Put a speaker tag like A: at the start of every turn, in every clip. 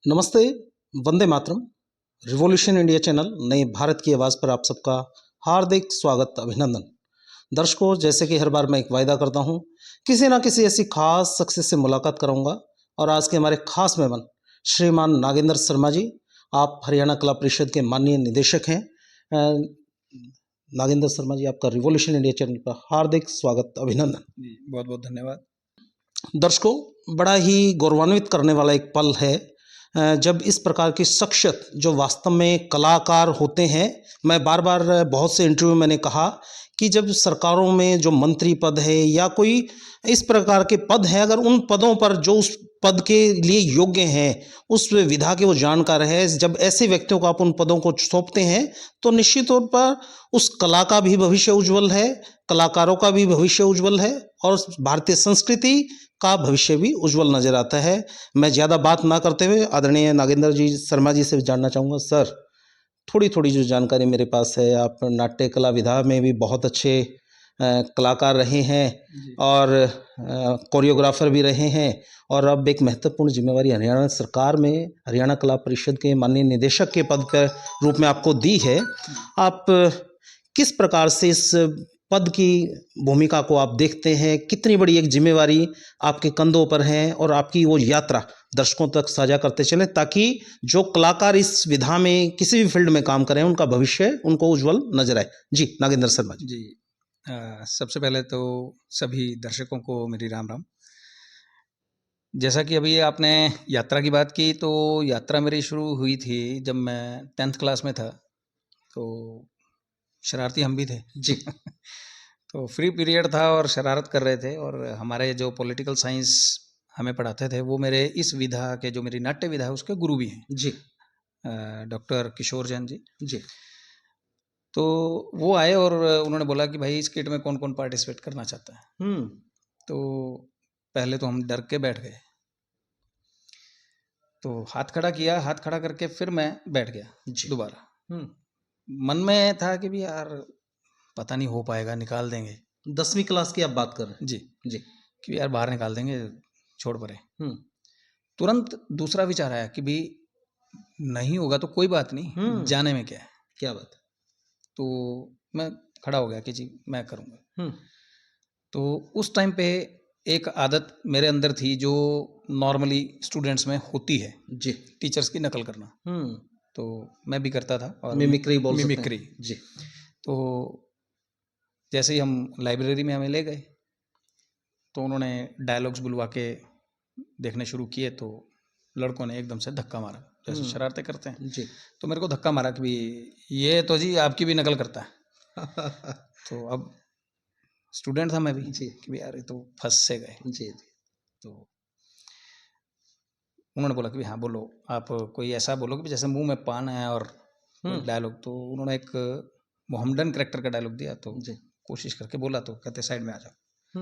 A: नमस्ते, Vande Mataram. Revolution India channel नई भारत की आवाज़ पर आप सबका हार्दिक स्वागत, अभिनंदन। दर्शकों, जैसे कि हर बार मैं एक वायदा करता हूं, किसी ना किसी ऐसी खास शख्सियत से मुलाकात कराऊंगा और आज के हमारे खास मेहमान श्रीमान नागेंद्र शर्मा जी, आप हरियाणा कला परिषद के माननीय निदेशक हैं। नागेंद्र शर्मा जी, आपका रिवॉल्यूशन इंडिया चैनल पर हार्दिक स्वागत, अभिनंदन
B: जी। बहुत बहुत धन्यवाद।
A: दर्शकों, बड़ा ही गौरवान्वित करने वाला एक पल है जब इस प्रकार की शख्सियत जो वास्तव में कलाकार होते हैं। मैं बार बार बहुत से इंटरव्यू मैंने कहा कि जब सरकारों में जो मंत्री पद है या कोई इस प्रकार के पद हैं, अगर उन पदों पर जो उस पद के लिए योग्य हैं, उस विधा के वो जानकार है, जब ऐसे व्यक्तियों को आप उन पदों को सौंपते हैं तो निश्चित तौर पर उस कला का भी भविष्य उज्जवल है, कलाकारों का भी भविष्य उज्जवल है और भारतीय संस्कृति का भविष्य भी उज्जवल नजर आता है। मैं ज़्यादा बात ना करते हुए आदरणीय नागेंद्र जी शर्मा जी से जानना चाहूँगा, सर थोड़ी थोड़ी जो जानकारी मेरे पास है, आप नाट्य कला विधा में भी बहुत अच्छे कलाकार रहे हैं और कोरियोग्राफर भी रहे हैं और अब एक महत्वपूर्ण जिम्मेवारी हरियाणा सरकार में हरियाणा कला परिषद के माननीय निदेशक के पद के रूप में आपको दी है। आप किस प्रकार से इस पद की भूमिका को आप देखते हैं? कितनी बड़ी एक जिम्मेवारी आपके कंधों पर है और आपकी वो यात्रा दर्शकों तक साझा करते चलें ताकि जो कलाकार इस विधा में किसी भी फील्ड में काम करें उनका भविष्य उनको उज्जवल नजर आए। जी नागेंद्र शर्मा जी।
B: जी। सबसे पहले तो सभी दर्शकों को मेरी राम राम। जैसा कि अभी आपने यात्रा की बात की, तो यात्रा मेरी शुरू हुई थी जब मैं 10th क्लास में था। तो शरारती हम भी थे
A: जी।
B: तो फ्री पीरियड था और शरारत कर रहे थे, और हमारे जो पॉलिटिकल साइंस हमें पढ़ाते थे वो मेरे इस विधा के, जो मेरी नाट्य विधा है, उसके गुरु भी हैं,
A: जी।
B: डॉक्टर किशोर जैन जी।
A: जी।
B: तो वो आए और उन्होंने बोला कि भाई इस किट में कौन कौन पार्टिसिपेट करना चाहता है। तो पहले तो हम डर के बैठ गए, तो हाथ खड़ा किया, हाथ खड़ा करके फिर मैं बैठ गया दोबारा। मन में था कि भी यार पता नहीं हो पाएगा, निकाल देंगे।
A: 10वीं क्लास की आप बात कर रहे हैं?
B: जी
A: जी।
B: कि यार बाहर निकाल देंगे, छोड़ परे। तुरंत दूसरा विचार आया कि भी नहीं होगा तो कोई बात नहीं, जाने में क्या है।
A: क्या बात है।
B: तो मैं खड़ा हो गया कि जी मैं करूँगा। तो उस टाइम पे एक आदत मेरे अंदर थी जो नॉर्मली स्टूडेंट्स में होती है,
A: जी।
B: टीचर्स की नकल करना। तो मैं भी करता था, और
A: मिमिक्री बोल सकते हैं।
B: मिमिक्री।
A: जी।
B: तो जैसे ही हम लाइब्रेरी में हमें ले गए, तो उन्होंने डायलॉग्स बुलवा के देखने शुरू किए, तो लड़कों ने एकदम से धक्का मारा, जैसे शरारतें करते हैं
A: जी।
B: तो मेरे को धक्का मारा कि भी ये तो जी आपकी भी नकल करता है तो अब स्टूडेंट था मैं भी
A: जी।
B: कि भी यार ये तो फंस से गए।
A: जी। जी।
B: तो उन्होंने बोला कि भी हाँ बोलो, आप कोई ऐसा बोलो कि जैसे मुंह में पान है और डायलॉग। तो उन्होंने एक मोहम्मदन कैरेक्टर का डायलॉग दिया, तो कोशिश करके बोला, तो कहते साइड में आ जाओ।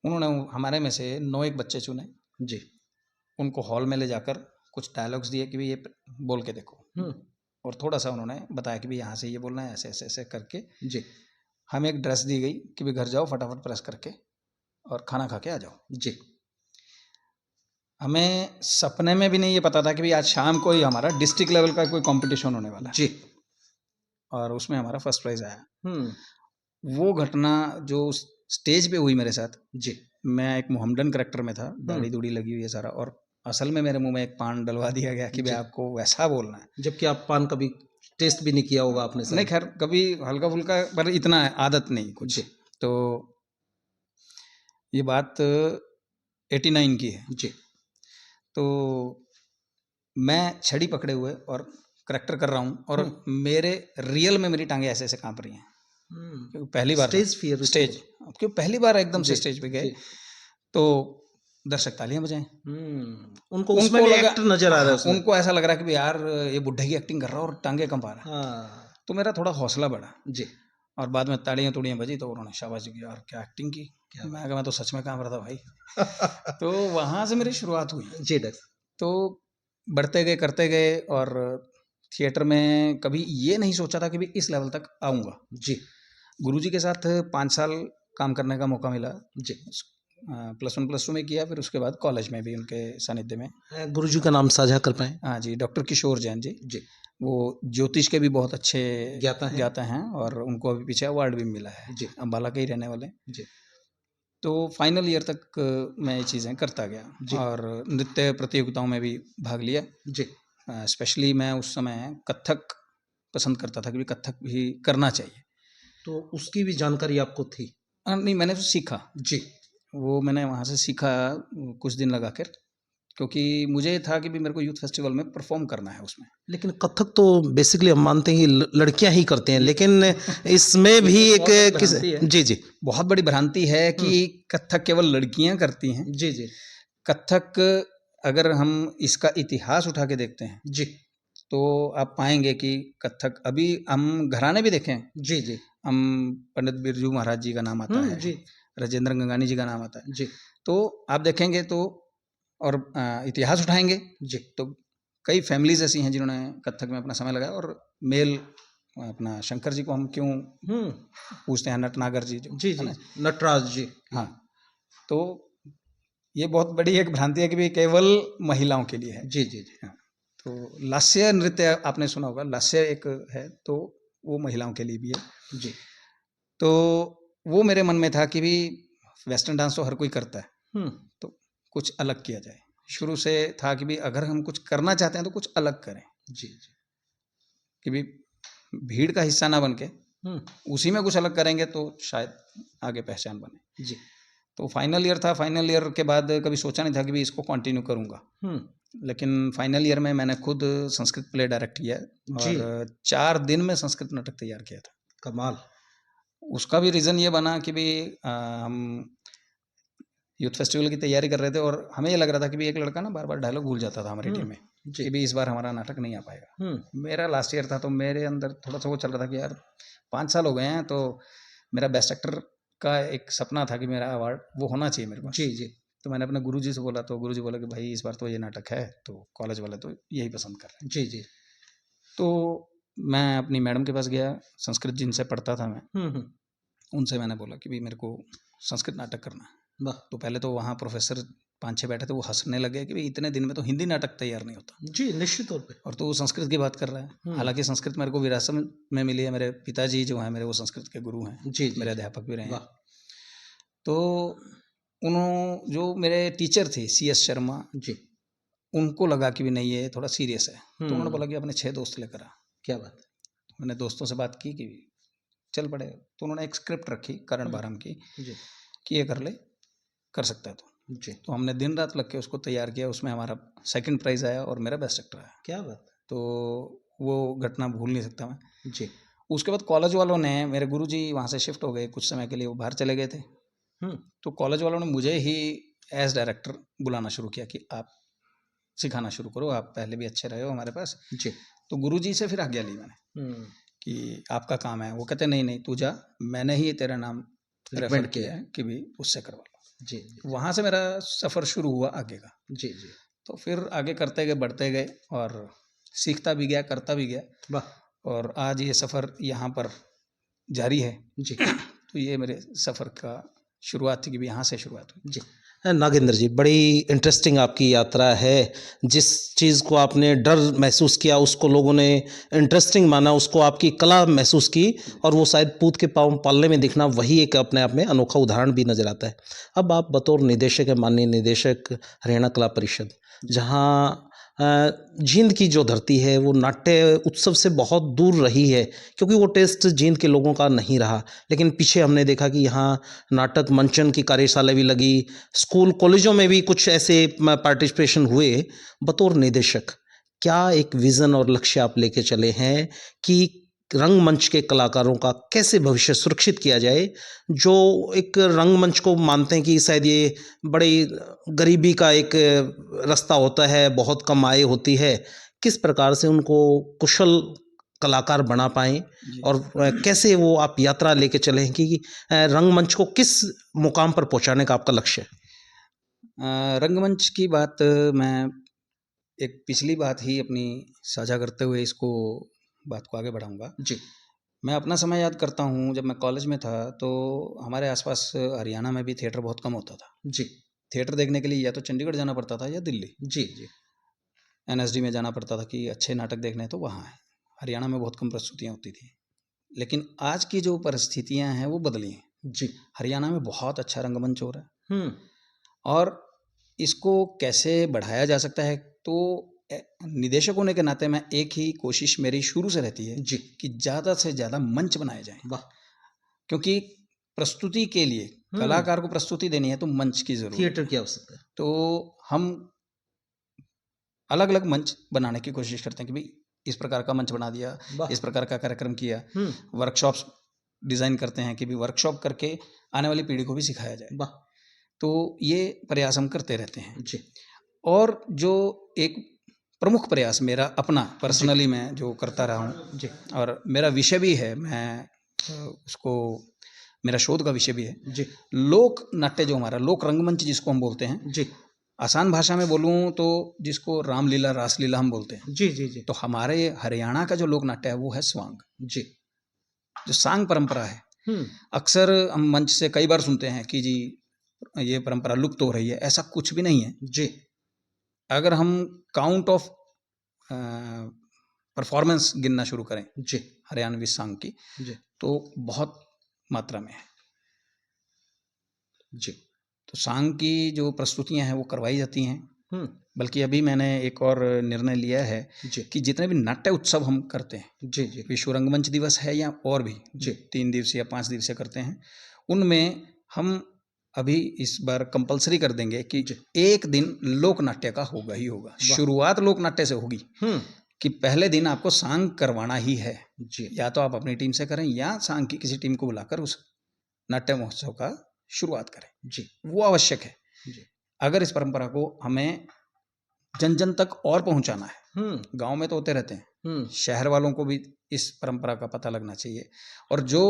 B: उन्होंने हमारे में से 9 एक बच्चे चुने जी, उनको हॉल में ले जाकर कुछ डायलॉग्स दिए कि भी ये बोल के देखो, और थोड़ा सा उन्होंने बताया कि भी यहाँ से ये बोलना है, ऐसे ऐसे ऐसे करके जी। हमें एक ड्रेस दी गई कि भी घर जाओ फटाफट प्रेस करके और खाना खा के आ जाओ जी। हमें सपने में भी नहीं ये पता था कि भी आज शाम को ही हमारा डिस्ट्रिक्ट लेवल का कोई कंपटीशन होने वाला है जी, और उसमें हमारा फर्स्ट प्राइज आया। वो घटना जो स्टेज पे हुई मेरे साथ जी, मैं एक मोहम्मदन करेक्टर में था, दाढ़ी दूढ़ी लगी हुई है सारा, और असल में मेरे मुंह में एक पान डलवा दिया गया कि भाई आपको वैसा बोलना है, जबकि आप पान कभी टेस्ट भी नहीं किया होगा आपने। नहीं, खैर कभी हल्का फुल्का, पर इतना आदत नहीं कुछ। तो ये बात 89 की है जी। तो मैं छड़ी पकड़े हुए और करेक्टर कर रहा हूँ, और मेरे रियल में मेरी टांगे ऐसे ऐसे कांप रही हैं, क्योंकि पहली बार स्टेज फियर, स्टेज क्यों पहली बार एकदम से स्टेज पे गए, तो दर्शक तालियां बजाएं। उनको उसमें भी एक्टर नजर आ रहा है, उनको ऐसा लग रहा है कि यार ये बुढ़े की एक्टिंग कर रहा है और टांगे कंपा रहा है। तो मेरा थोड़ा हौसला बढ़ा जी, और बाद में ताड़ियां तुड़ियां बजी, तो उन्होंने शाबाशी की, यार क्या एक्टिंग की। मैं तो सच में काम रहा था भाई तो वहां से मेरी शुरुआत हुई जी। तो बढ़ते गए, करते गए, और थिएटर में कभी ये नहीं सोचा था कि भी इस लेवल तक आऊँगा जी। गुरुजी के साथ 5 साल काम करने का मौका मिला जी। +1 +2 में किया, फिर उसके बाद कॉलेज में भी उनके सानिध्य में।
A: गुरुजी का नाम साझा कर पाएँ?
B: हाँ जी, डॉक्टर किशोर जैन जी।
A: जी।
B: वो ज्योतिष के भी बहुत अच्छे
A: ज्ञाता हैं।
B: और उनको अभी पीछे अवार्ड भी मिला है।
A: जी।
B: अम्बाला के ही रहने वाले।
A: जी।
B: तो फाइनल ईयर तक मैं ये चीज़ें करता
A: जी।
B: गया और नृत्य प्रतियोगिताओं में भी भाग लिया।
A: जी।
B: स्पेशली मैं उस समय कथक पसंद करता था, क्योंकि कथक भी करना चाहिए।
A: तो उसकी भी जानकारी आपको थी?
B: नहीं, मैंने तो सीखा।
A: जी।
B: वो मैंने वहाँ से सीखा कुछ दिन लगाकर, क्योंकि मुझे ये था कि भी मेरे को यूथ फेस्टिवल में परफॉर्म करना है उसमें।
A: लेकिन कथक तो बेसिकली हम मानते हैं कि लड़कियां ही करते हैं, लेकिन इसमें भी
B: ये
A: एक
B: बहुत बड़ी
A: किस
B: भ्रांति है।
A: जी, जी।
B: बहुत बड़ी भ्रांति है कि कथक केवल लड़कियां करती हैं।
A: जी, जी।
B: कथक अगर हम इसका इतिहास उठा के देखते हैं
A: जी।
B: तो आप पाएंगे कि कथक अभी हम घराने भी देखें।
A: जी, जी।
B: हम पंडित बिरजू महाराज जी का नाम आता है,
A: जी।
B: राजेंद्र गंगानी जी का नाम आता है।
A: जी।
B: तो आप देखेंगे तो और इतिहास उठाएंगे
A: जी।
B: तो कई फैमिलीज ऐसी हैं जिन्होंने कथक में अपना समय लगाया। और मेल अपना शंकर जी को हम क्यों पूछते हैं, नटनागर जी जो
A: जी,
B: है
A: जी।
B: ना,
A: नटराज जी।
B: हाँ। तो ये बहुत बड़ी एक भ्रांति है कि भी केवल महिलाओं के लिए है।
A: जी, जी, जी।
B: हाँ। तो लास्य नृत्य आपने सुना होगा, लास्य एक है, तो वो महिलाओं के लिए भी है।
A: जी।
B: तो वो मेरे मन में था कि भी वेस्टर्न डांस तो हर कोई करता है, तो कुछ अलग किया जाए। शुरू से था कि भी अगर हम कुछ करना चाहते हैं तो कुछ अलग करें।
A: जी, जी।
B: कि भी भीड़ का हिस्सा ना बन के उसी में कुछ अलग करेंगे तो शायद आगे पहचान बने।
A: जी।
B: तो फाइनल ईयर था। फाइनल ईयर के बाद कभी सोचा नहीं था कि भी इसको कंटिन्यू करूँगा। लेकिन फाइनल ईयर में मैंने खुद संस्कृत प्ले डायरेक्ट किया और 4 दिन में संस्कृत नाटक तैयार किया था।
A: कमाल।
B: उसका भी रीज़न ये बना कि भी हम यूथ फेस्टिवल की तैयारी कर रहे थे और हमें ये लग रहा था कि भी एक लड़का ना बार बार डायलॉग भूल जाता था हमारी टीम में, कि भी इस बार हमारा नाटक नहीं आ पाएगा। मेरा लास्ट ईयर था तो मेरे अंदर थोड़ा सा वो चल रहा था कि यार 5 साल हो गए हैं तो मेरा बेस्ट एक्टर का एक सपना था कि मेरा अवार्ड वो होना चाहिए मेरे पास।
A: जी, जी।
B: तो मैंने अपने गुरुजी से बोला, तो गुरुजी बोला कि भाई इस बार तो ये नाटक है, तो कॉलेज वाले तो यही पसंद कर रहे हैं।
A: जी, जी।
B: तो मैं अपनी मैडम के पास गया, संस्कृत जिनसे पढ़ता था मैं, उनसे मैंने बोला कि भाई मेरे को संस्कृत नाटक करना है। तो पहले तो वहाँ प्रोफेसर 5-6 बैठे थे, वो हंसने लगे कि भाई इतने दिन में तो हिंदी नाटक तैयार नहीं होता।
A: जी, निश्चित तौर पे।
B: और तो वो संस्कृत की बात कर रहा है। हालांकि संस्कृत मेरे को विरासत में मिली है, मेरे पिताजी जो हैं मेरे वो संस्कृत के गुरु हैं।
A: जी,
B: मेरे अध्यापक भी रहे हैं। तो उन्होंने जो मेरे टीचर थे CS शर्मा जी, उनको लगा कि भी नहीं ये थोड़ा सीरियस है। तो उन्होंने बोला कि अपने 6 दोस्त लेकर आ। क्या बात है। मैंने दोस्तों से बात की कि चल पड़े। तो उन्होंने एक स्क्रिप्ट रखी करण बारम की जी, कि ये कर ले, कर सकता है जी। तो हमने दिन रात लग के उसको तैयार किया। उसमें हमारा 2nd प्राइज़ आया और मेरा बेस्ट एक्टर आया। क्या बात। तो वो घटना भूल नहीं सकता मैं जी। उसके बाद कॉलेज वालों ने, मेरे गुरुजी वहाँ से शिफ्ट हो गए कुछ समय के लिए, वो बाहर चले गए थे। तो कॉलेज वालों ने मुझे ही एज डायरेक्टर बुलाना शुरू किया कि आप सिखाना शुरू करो, आप पहले भी अच्छे रहे हो हमारे पास जी। तो गुरुजी से फिर आज्ञा ली मैंने कि आपका काम है। वो कहते नहीं तू जा, मैंने ही तेरा नाम रेफर किया है कि भी उससे करवा लो जी। वहाँ से मेरा सफ़र शुरू हुआ आगे का जी जी। तो फिर आगे करते गए, बढ़ते गए और सीखता भी गया, करता भी गया। वाह। और आज ये सफ़र यहाँ पर जारी है जी। तो ये मेरे सफ़र का शुरुआत थी कि भी यहाँ से शुरुआत हुई जी।
A: नागेंद्र जी, बड़ी इंटरेस्टिंग आपकी यात्रा है। जिस चीज़ को आपने डर महसूस किया उसको लोगों ने इंटरेस्टिंग माना, उसको आपकी कला महसूस की और वो शायद पूत के पाँव पालने में दिखना, वही एक अपने आप में अनोखा उदाहरण भी नज़र आता है। अब आप बतौर निदेशक है, माननीय निदेशक हरियाणा कला परिषद, जहाँ जींद की जो धरती है वो नाट्य उत्सव से बहुत दूर रही है, क्योंकि वो टेस्ट जींद के लोगों का नहीं रहा। लेकिन पीछे हमने देखा कि यहाँ नाटक मंचन की कार्यशाला भी लगी, स्कूल कॉलेजों में भी कुछ ऐसे पार्टिसिपेशन हुए। बतौर निदेशक क्या एक विज़न और लक्ष्य आप लेके चले हैं कि रंगमंच के कलाकारों का कैसे भविष्य सुरक्षित किया जाए, जो एक रंगमंच को मानते हैं कि शायद ये बड़ी गरीबी का एक रास्ता होता है, बहुत कम आय होती है, किस प्रकार से उनको कुशल कलाकार बना पाएँ और कैसे वो आप यात्रा लेके चलें कि रंगमंच को किस मुकाम पर पहुंचाने का आपका लक्ष्य है?
B: रंगमंच की बात मैं एक पिछली बात ही अपनी साझा करते हुए इसको बात को आगे बढ़ाऊंगा जी। मैं अपना समय याद करता हूँ, जब मैं कॉलेज में था तो हमारे आसपास हरियाणा में भी थिएटर बहुत कम होता था।
A: जी,
B: थिएटर देखने के लिए या तो चंडीगढ़ जाना पड़ता था या दिल्ली,
A: जी, जी।
B: एनएसडी में जाना पड़ता था कि अच्छे नाटक देखने हैं तो वहाँ है। हरियाणा में बहुत कम प्रस्तुतियाँ होती थी। लेकिन आज की जो परिस्थितियाँ हैं वो बदली हैं।
A: जी।
B: हरियाणा में बहुत अच्छा रंगमंच हो रहा है
A: हुँ,
B: और इसको कैसे बढ़ाया जा सकता है, तो निदेशक होने के नाते मैं एक ही कोशिश मेरी शुरू से रहती है
A: जी।
B: कि ज़्यादा से ज़्यादा मंच बनाए जाएँ।
A: वाह!
B: क्योंकि प्रस्तुति के लिए
A: हुँ,
B: कलाकार को प्रस्तुति देनी है तो मंच की ज़रूरत है।
A: थिएटर की आवश्यकता है।
B: तो हम अलग-अलग मंच बनाने की कोशिश करते हैं कि भई इस प्रकार का मंच बना दिया,
A: वाह!
B: इस प्रकार का कार्यक्रम किया।
A: हुँ,
B: वर्कशॉप्स डिज़ाइन करते हैं कि भई वर्कशॉप करके आने वाली पीढ़ी को भी सिखाया जाए।
A: वाह!
B: तो ये प्रयास हम करते रहते हैं।
A: जी,
B: और जो एक प्रमुख प्रयास मेरा अपना पर्सनली मैं जो करता रहा हूँ
A: जी,
B: और मेरा विषय भी है, मैं उसको मेरा शोध का विषय भी है,
A: जी,
B: लोक नाट्य जो हमारा लोक रंगमंच जिसको हम बोलते हैं,
A: जी,
B: आसान भाषा में बोलूँ तो जिसको रामलीला रासलीला हम बोलते हैं।
A: जी, जी, जी,
B: तो हमारे हरियाणा का जो लोक नाट्य है वो है स्वांग,
A: जी।
B: जो सांग परंपरा है।
A: हुँ,
B: अक्सर हम मंच से कई बार सुनते हैं कि जी ये परंपरा लुप्त हो रही है, ऐसा कुछ भी नहीं है।
A: जी,
B: अगर हम काउंट ऑफ परफॉर्मेंस गिनना शुरू करें
A: जी,
B: हरियाणवी सांग की,
A: जी,
B: तो बहुत मात्रा में है।
A: जी।
B: तो सांग की जो प्रस्तुतियां हैं वो करवाई जाती हैं।
A: हुँ,
B: बल्कि अभी मैंने एक और निर्णय लिया है
A: जी,
B: कि जितने भी नाट्य उत्सव हम करते हैं,
A: जी, जी,
B: विश्व रंगमंच दिवस है या और भी
A: जी।
B: 3 दिवसीय या 5 दिवसीय करते हैं, उनमें हम अभी इस बार कंपल्सरी कर देंगे कि
A: जी।
B: एक दिन लोक नाट्य का होगा ही होगा। शुरुआत लोक नाट्य से होगी
A: हुँ,
B: कि पहले दिन आपको सांग करवाना ही है।
A: जी,
B: या तो आप अपनी टीम से करें या सांग की किसी टीम को बुलाकर उस नाट्य महोत्सव का शुरुआत करें।
A: जी,
B: वो आवश्यक है।
A: जी।
B: अगर इस परंपरा को हमें जन जन तक और पहुंचाना है,
A: हुँ,
B: गांव में तो होते रहते हैं,
A: हुँ,
B: शहर वालों को भी इस परंपरा का पता लगना चाहिए। और जो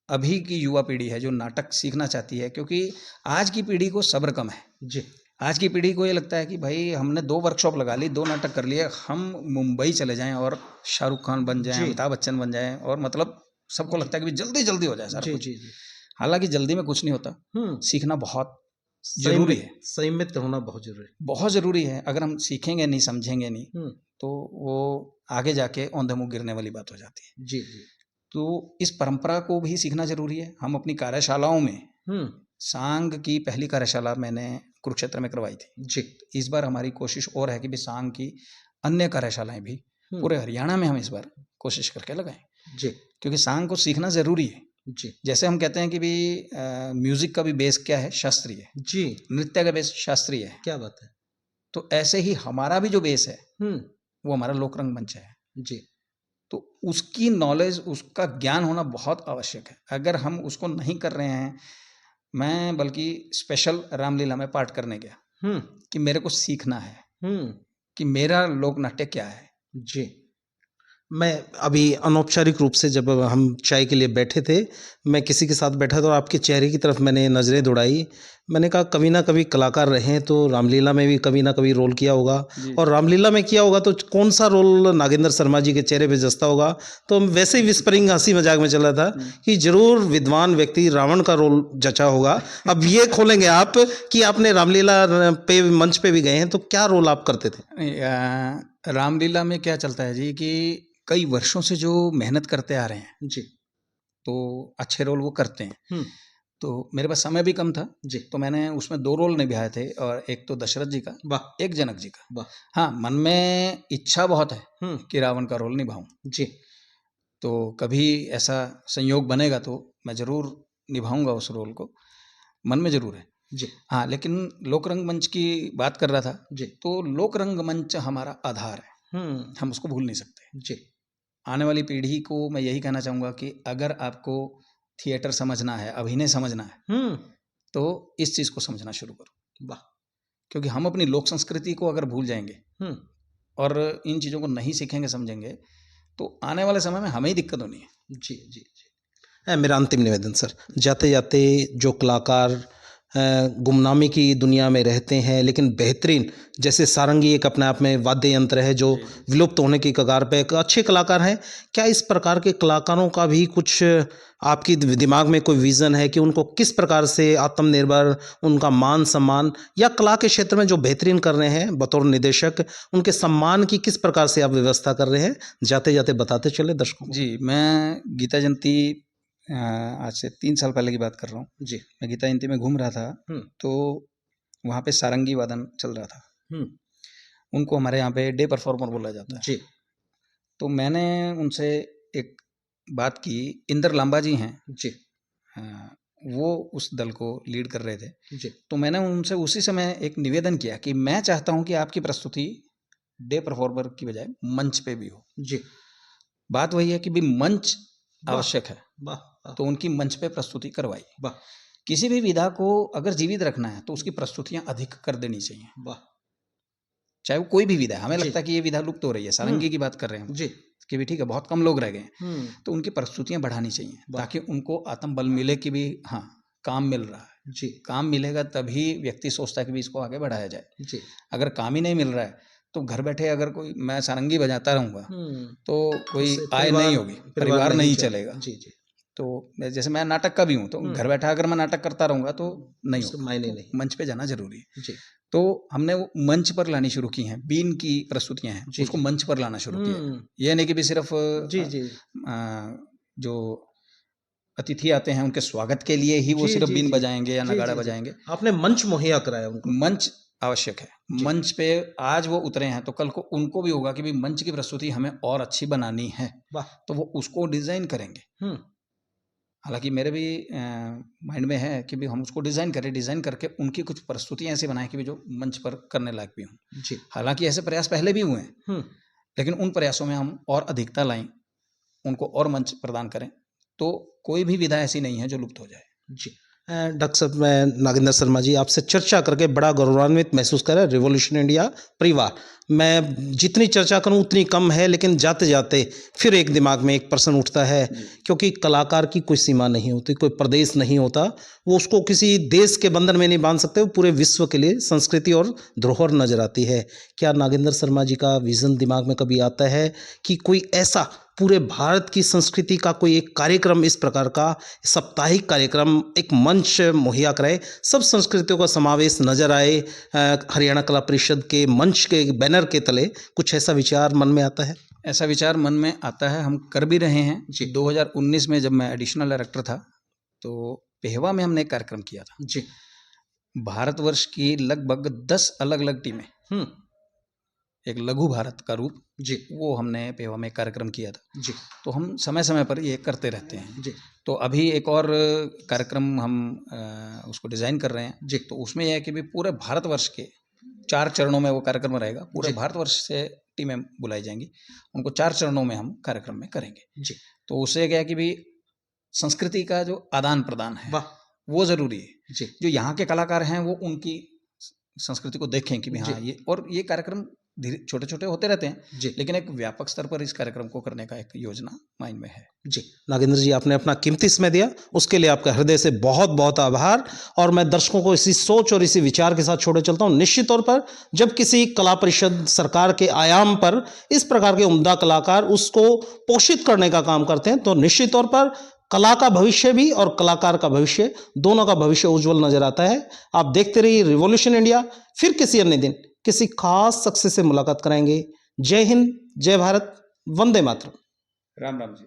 B: अभी की युवा पीढ़ी है जो नाटक सीखना चाहती है, क्योंकि आज की पीढ़ी को सब्र कम है।
A: जी,
B: आज की पीढ़ी को ये लगता है कि भाई हमने 2 वर्कशॉप लगा ली, 2 नाटक कर लिए, हम मुंबई चले जाएं और शाहरुख खान बन जाएं,
A: जी,
B: अमिताभ बच्चन बन जाएं, और मतलब सबको लगता है कि जल्दी जल्दी हो जाए सारा
A: जी,
B: कुछ।
A: जी, जी।
B: हालांकि जल्दी में कुछ नहीं होता,
A: हुँ,
B: सीखना बहुत जरूरी है।
A: संयमित होना बहुत ज़रूरी है।
B: बहुत ज़रूरी है। अगर हम सीखेंगे नहीं, समझेंगे नहीं,
A: हुँ,
B: तो वो आगे जाके औंधे मुँह गिरने वाली बात हो जाती है।
A: जी, जी।
B: तो इस परंपरा को भी सीखना ज़रूरी है। हम अपनी कार्यशालाओं में
A: हुँ,
B: सांग की पहली कार्यशाला मैंने कुरुक्षेत्र में करवाई थी।
A: जी,
B: इस बार हमारी कोशिश और है कि भी सांग की अन्य कार्यशालाएँ भी
A: हुँ,
B: पूरे हरियाणा में हम इस बार कोशिश करके लगाएँ।
A: जी,
B: क्योंकि सांग को सीखना ज़रूरी है।
A: जी,
B: जैसे हम कहते हैं कि भी म्यूज़िक का भी बेस क्या है? शास्त्रीय।
A: जी,
B: नृत्य का बेस शास्त्रीय है।
A: क्या बात है!
B: तो ऐसे ही हमारा भी जो बेस है,
A: हुँ,
B: वो हमारा लोक रंगमंच है।
A: जी,
B: तो उसकी नॉलेज, उसका ज्ञान होना बहुत आवश्यक है। अगर हम उसको नहीं कर रहे हैं, मैं बल्कि स्पेशल रामलीला में पार्ट करने गया
A: हुँ,
B: कि मेरे को सीखना है
A: हुँ,
B: कि मेरा लोक नाट्य क्या है।
A: जी। मैं अभी अनौपचारिक रूप से जब हम चाय के लिए बैठे थे, मैं किसी के साथ बैठा था और आपके चेहरे की तरफ मैंने नज़रें दौड़ाई। मैंने कहा कभी ना कभी कलाकार रहे हैं तो रामलीला में भी कभी ना कभी रोल किया होगा
B: जी।
A: और रामलीला में किया होगा तो कौन-सा रोल नागेंद्र शर्मा जी के चेहरे पे जचता होगा। तो वैसे ही विस्परिंग हँसी-मज़ाक में चल रहा था कि ज़रूर विद्वान व्यक्ति रावण का रोल जचा होगा। अब ये खोलेंगे आप कि आपने रामलीला पे मंच पे भी गए हैं, तो क्या रोल आप करते थे?
B: रामलीला में क्या चलता है जी कि कई वर्षों से जो मेहनत करते आ रहे हैं,
A: जी।
B: तो अच्छे रोल वो करते हैं।
A: हुँ,
B: तो मेरे पास समय भी कम था,
A: जी।
B: तो मैंने उसमें 2 रोल निभाए थे, और एक तो दशरथ जी का,
A: वाह!
B: एक जनक जी का।
A: वाह!
B: हाँ, मन में इच्छा बहुत है
A: हुँ,
B: कि रावण का रोल निभाऊँ।
A: जी,
B: तो कभी ऐसा संयोग बनेगा तो मैं ज़रूर निभाऊँगा उस रोल को, मन में ज़रूर है।
A: जी,
B: हाँ, लेकिन लोक रंगमंच की बात कर रहा था,
A: जी।
B: तो लोक रंगमंच हमारा आधार है,
A: हुँ,
B: हम उसको भूल नहीं सकते।
A: जी,
B: आने वाली पीढ़ी को मैं यही कहना चाहूँगा कि अगर आपको थिएटर समझना है, अभिनय समझना है,
A: हुँ,
B: तो इस चीज़ को समझना शुरू करो।
A: वाह!
B: क्योंकि हम अपनी लोक संस्कृति को अगर भूल जाएँगे
A: हुँ,
B: और इन चीज़ों को नहीं सीखेंगे, समझेंगे, तो आने वाले समय में हमें ही दिक्कत होनी है।
A: जी, जी, जी। मेरा अंतिम निवेदन सर, जाते-जाते जो कलाकार गुमनामी की दुनिया में रहते हैं, लेकिन बेहतरीन, जैसे सारंगी एक अपने आप में वाद्य यंत्र है जो विलुप्त होने की कगार पे, एक अच्छे कलाकार हैं। क्या इस प्रकार के कलाकारों का भी कुछ आपकी दिमाग में कोई विज़न है कि उनको किस प्रकार से आत्मनिर्भर, उनका मान सम्मान, या कला के क्षेत्र में जो बेहतरीन कर रहे हैं बतौर निदेशक, उनके सम्मान की किस प्रकार से आप व्यवस्था कर रहे हैं? जाते जाते बताते चले दर्शकों को।
B: जी, मैं गीता जयंती आज से 3 साल पहले की बात कर रहा हूँ।
A: जी।
B: मैं गीता जयंती में घूम रहा था, तो वहाँ पे सारंगी वादन चल रहा था। उनको हमारे यहाँ पे डे परफॉर्मर बोला जाता है।
A: जी।
B: तो मैंने उनसे एक बात की, इंदर लांबा जी हैं
A: जी।
B: वो उस दल को लीड कर रहे थे।
A: जी।
B: तो मैंने उनसे उसी समय एक निवेदन किया कि मैं चाहता हूँ कि आपकी प्रस्तुति डे परफॉर्मर की बजाय मंच पे भी हो।
A: जी।
B: बात वही है कि भी मंच आवश्यक है,
A: वाह।
B: तो उनकी मंच पे प्रस्तुति करवाई।
A: वाह।
B: किसी भी विधा को अगर जीवित रखना है तो उसकी प्रस्तुतियां अधिक कर देनी चाहिए,
A: वाह।
B: चाहे वो कोई भी विधा है। हमें
A: जी।
B: लगता है कि ये विधा लुप्त हो रही है, सारंगी की बात कर रहे हैं हम
A: जी।
B: कि भी ठीक है, बहुत कम लोग रह गए हैं, तो उनकी प्रस्तुतियां बढ़ानी चाहिए
A: वाह।
B: ताकि उनको आत्मबल मिले कि भी हाँ, काम मिल रहा है।
A: जी।
B: काम मिलेगा तभी व्यक्ति सोचता है कि भी इसको आगे बढ़ाया जाए।
A: जी।
B: अगर काम ही नहीं मिल रहा है तो घर बैठे अगर कोई मैं सारंगी बजाता रहूँगा तो कोई
A: उससे
B: आय नहीं होगी, परिवार नहीं चलेगा।
A: जी। जी।
B: तो जैसे मैं नाटक का भी हूँ, तो घर बैठा अगर मैं नाटक करता रहूँगा तो नहीं
A: उससे
B: होगा,
A: मायने
B: तो
A: नहीं।
B: मंच पे जाना जरूरी है।
A: जी।
B: तो हमने वो मंच पर लानी शुरू की हैं, बीन की प्रस्तुतियां हैं,
A: जी,
B: उसको
A: जी।
B: मंच पर लाना शुरू किया है। ये नहीं कि भी सिर्फ
A: जी। जी।
B: जो अतिथि आते हैं उनके स्वागत के लिए ही वो
A: जी।
B: सिर्फ
A: जी।
B: बीन
A: जी।
B: बजाएंगे या
A: जी।
B: नगाड़ा
A: जी। जी।
B: बजाएंगे।
A: आपने मंच मुहैया कराया उनको।
B: मंच आवश्यक है।
A: जी।
B: मंच पे आज वो उतरे हैं तो कल को उनको भी होगा कि भी मंच की प्रस्तुति हमें और अच्छी बनानी है,
A: वाह।
B: तो वो उसको डिजाइन करेंगे। हालांकि मेरे भी माइंड में है कि भी हम उसको डिज़ाइन करें, डिज़ाइन करके उनकी कुछ प्रस्तुतियां ऐसी बनाएं कि भी जो मंच पर करने लायक भी हों।
A: जी।
B: हालांकि ऐसे प्रयास पहले भी हुए हैं, लेकिन उन प्रयासों में हम और अधिकता लाएं, उनको और मंच प्रदान करें, तो कोई भी विधा ऐसी नहीं है जो लुप्त हो जाए।
A: जी। डॉक्टर साहब, मैं नागेंद्र शर्मा जी आपसे चर्चा करके बड़ा गौरवान्वित महसूस कर रहा है। रिवॉल्यूशन इंडिया परिवार, मैं जितनी चर्चा करूं उतनी कम है, लेकिन जाते जाते फिर एक दिमाग में एक प्रश्न उठता है, क्योंकि कलाकार की कोई सीमा नहीं होती, कोई प्रदेश नहीं होता, वो उसको किसी देश के बंधन में नहीं बांध सकते, वो पूरे विश्व के लिए संस्कृति और धरोहर नजर आती है। क्या नागेंद्र शर्मा जी का विज़न दिमाग में कभी आता है कि कोई ऐसा पूरे भारत की संस्कृति का कोई एक कार्यक्रम, इस प्रकार का साप्ताहिक कार्यक्रम, एक मंच मुहैया कराए, सब संस्कृतियों का समावेश नजर आए, हरियाणा कला परिषद के मंच के बैनर के तले? कुछ ऐसा विचार मन में आता है?
B: ऐसा विचार मन में आता है, हम कर भी रहे हैं। 2019 में जब मैं एडिशनल डायरेक्टर था तो पेहवा में हमने एक कार्यक्रम किया था।
A: जी।
B: भारतवर्ष की लगभग 10 अलग अलग टीमें, एक लघु भारत का रूप,
A: जी,
B: वो हमने पेहवा में कार्यक्रम किया था।
A: जी।
B: तो हम समय समय पर ये करते रहते हैं।
A: जी।
B: तो अभी एक और कार्यक्रम हम उसको डिज़ाइन कर रहे हैं।
A: जी।
B: तो उसमें यह है कि भी पूरे भारतवर्ष के 4 चरणों में वो कार्यक्रम रहेगा। पूरे भारतवर्ष से टीमें बुलाई जाएंगी, उनको 4 चरणों में हम कार्यक्रम में करेंगे।
A: जी।
B: तो उससे क्या है कि भी संस्कृति का जो आदान प्रदान है वो ज़रूरी है।
A: जी।
B: जो यहाँ के कलाकार हैं वो उनकी संस्कृति को देखें कि भी हाँ ये, और ये कार्यक्रम धीरे छोटे छोटे होते रहते हैं
A: जी,
B: लेकिन एक व्यापक स्तर पर इस कार्यक्रम को करने का एक योजना माइंड में है।
A: जी। नागेंद्र जी, आपने अपना कीमती समय दिया, उसके लिए आपका हृदय से बहुत बहुत आभार। और मैं दर्शकों को इसी सोच और इसी विचार के साथ छोड़े चलता हूँ। निश्चित तौर पर जब किसी कला परिषद सरकार के आयाम पर इस प्रकार के उम्दा कलाकार उसको पोषित करने का काम करते हैं, तो निश्चित तौर पर कला का भविष्य भी और कलाकार का भविष्य, दोनों का भविष्य उज्जवल नजर आता है। आप देखते रहिए रिवॉल्यूशन इंडिया। फिर किसी अन्य दिन किसी खास शख्स से मुलाकात कराएंगे। जय हिंद, जय भारत, वंदे मातरम।
B: राम राम जी।